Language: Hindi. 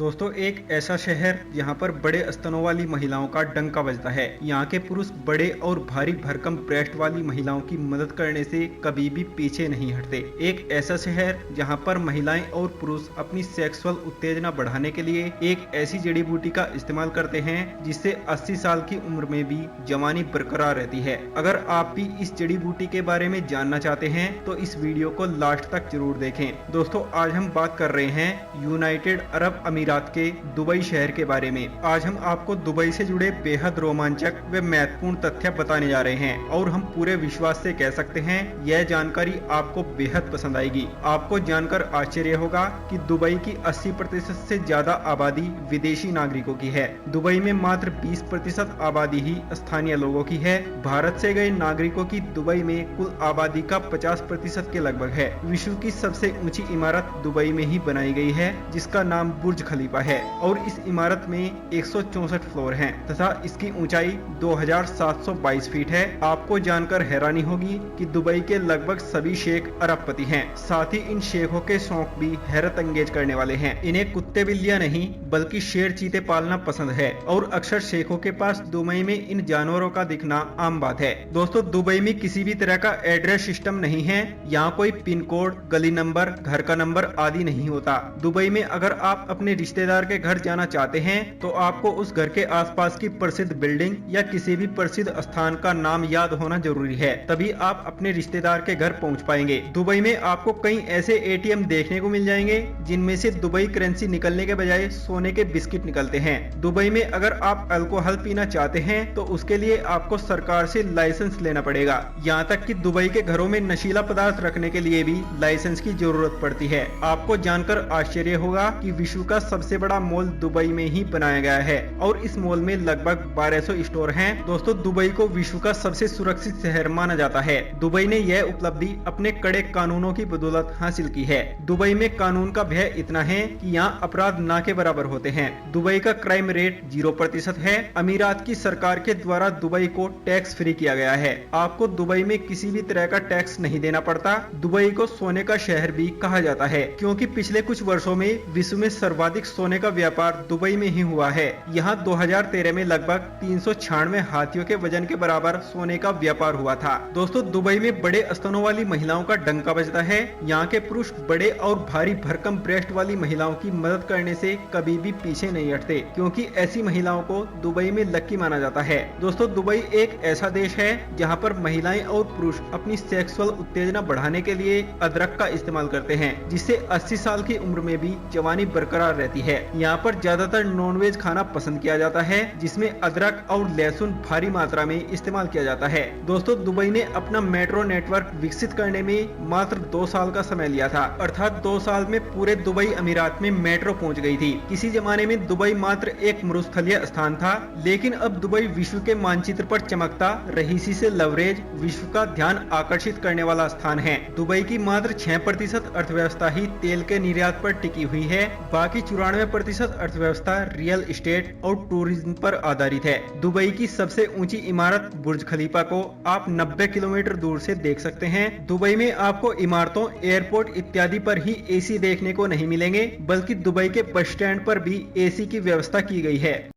दोस्तों एक ऐसा शहर जहां पर बड़े स्तनों वाली महिलाओं का डंका बजता है। यहाँ के पुरुष बड़े और भारी भरकम ब्रेस्ट वाली महिलाओं की मदद करने से कभी भी पीछे नहीं हटते। एक ऐसा शहर जहां पर महिलाएं और पुरुष अपनी सेक्सुअल उत्तेजना बढ़ाने के लिए एक ऐसी जड़ी बूटी का इस्तेमाल करते हैं जिससे 80 साल की उम्र में भी जवानी बरकरार रहती है। अगर आप भी इस जड़ी बूटी के बारे में जानना चाहते हैं तो इस वीडियो को लास्ट तक जरूर देखें। दोस्तों आज हम बात कर रहे हैं यूनाइटेड अरब अमीरात के दुबई शहर के बारे में। आज हम आपको दुबई से जुड़े बेहद रोमांचक व महत्वपूर्ण तथ्य बताने जा रहे हैं और हम पूरे विश्वास से कह सकते हैं यह जानकारी आपको बेहद पसंद आएगी। आपको जानकर आश्चर्य होगा कि दुबई की 80% से ज्यादा आबादी विदेशी नागरिकों की है। दुबई में मात्र 20% आबादी ही स्थानीय लोगों की है। भारत से गए नागरिकों की दुबई में कुल आबादी का 50% के लगभग है। विश्व की सबसे ऊंची इमारत दुबई में ही बनाई गई है जिसका नाम बुर्ज खलीफा है और इस इमारत में 164 फ्लोर हैं तथा इसकी ऊंचाई 2722 फीट है। आपको जानकर हैरानी होगी कि दुबई के लगभग सभी शेख अरबपति हैं। साथ ही इन शेखों के शौक भी हैरत अंगेज करने वाले हैं। इन्हें कुत्ते बिल्लियां नहीं बल्कि शेर चीते पालना पसंद है और अक्सर शेखों के पास दुबई में इन जानवरों का दिखना आम बात है। दोस्तों दुबई में किसी भी तरह का एड्रेस सिस्टम नहीं है। यहाँ कोई पिन कोड, गली नंबर, घर का नंबर आदि नहीं होता। दुबई में अगर आप अपने रिश्तेदार के घर जाना चाहते हैं तो आपको उस घर के आसपास की प्रसिद्ध बिल्डिंग या किसी भी प्रसिद्ध स्थान का नाम याद होना जरूरी है, तभी आप अपने रिश्तेदार के घर पहुंच पाएंगे। दुबई में आपको कई ऐसे एटीएम देखने को मिल जाएंगे जिनमें से दुबई करेंसी निकलने के बजाय सोने के बिस्किट निकलते हैं। दुबई में अगर आप अल्कोहल पीना चाहते हैं तो उसके लिए आपको सरकार से लाइसेंस लेना पड़ेगा। यहाँ तक कि दुबई के घरों में नशीला पदार्थ रखने के लिए भी लाइसेंस की जरूरत पड़ती है। आपको जानकर आश्चर्य होगा कि विश्व का सबसे बड़ा मॉल दुबई में ही बनाया गया है और इस मॉल में लगभग 1200 स्टोर हैं। दोस्तों दुबई को विश्व का सबसे सुरक्षित शहर माना जाता है। दुबई ने यह उपलब्धि अपने कड़े कानूनों की बदौलत हासिल की है। दुबई में कानून का भय इतना है कि यहाँ अपराध ना के बराबर होते हैं। दुबई का क्राइम रेट 0% है। अमीरात की सरकार के द्वारा दुबई को टैक्स फ्री किया गया है। आपको दुबई में किसी भी तरह का टैक्स नहीं देना पड़ता। दुबई को सोने का शहर भी कहा जाता है क्योंकि पिछले कुछ वर्षों में विश्व में सर्वाधिक सोने का व्यापार दुबई में ही हुआ है। यहाँ 2013 में लगभग 396 हाथियों के वजन के बराबर सोने का व्यापार हुआ था। दोस्तों दुबई में बड़े स्तनों वाली महिलाओं का डंका बजता है। यहाँ के पुरुष बड़े और भारी भरकम ब्रेस्ट वाली महिलाओं की मदद करने से कभी भी पीछे नहीं हटते क्योंकि ऐसी महिलाओं को दुबई में लक्की माना जाता है। दोस्तों दुबई एक ऐसा देश है जहाँ पर महिलाएं और पुरुष अपनी सेक्सुअल उत्तेजना बढ़ाने के लिए अदरक का इस्तेमाल करते हैं जिससे 80 साल की उम्र में भी जवानी बरकरार रहती है। यहाँ पर ज्यादातर नॉनवेज खाना पसंद किया जाता है जिसमें अदरक और लहसुन भारी मात्रा में इस्तेमाल किया जाता है। दोस्तों दुबई ने अपना मेट्रो नेटवर्क विकसित करने में मात्र 2 साल का समय लिया था, अर्थात 2 साल में पूरे दुबई अमीरात में मेट्रो पहुंच गई थी। किसी जमाने में दुबई मात्र एक मरुस्थलीय स्थान था, लेकिन अब दुबई विश्व के मानचित्र पर चमकता, रईसी से लवरेज, विश्व का ध्यान आकर्षित करने वाला स्थान है। दुबई की मात्र 6% अर्थव्यवस्था ही तेल के निर्यात पर टिकी हुई है। बाकी 94% अर्थव्यवस्था रियल एस्टेट और टूरिज्म पर आधारित है। दुबई की सबसे ऊंची इमारत बुर्ज खलीफा को आप 90 किलोमीटर दूर से देख सकते हैं। दुबई में आपको इमारतों, एयरपोर्ट इत्यादि पर ही एसी देखने को नहीं मिलेंगे, बल्कि दुबई के बस स्टैंड पर भी एसी की व्यवस्था की गई है।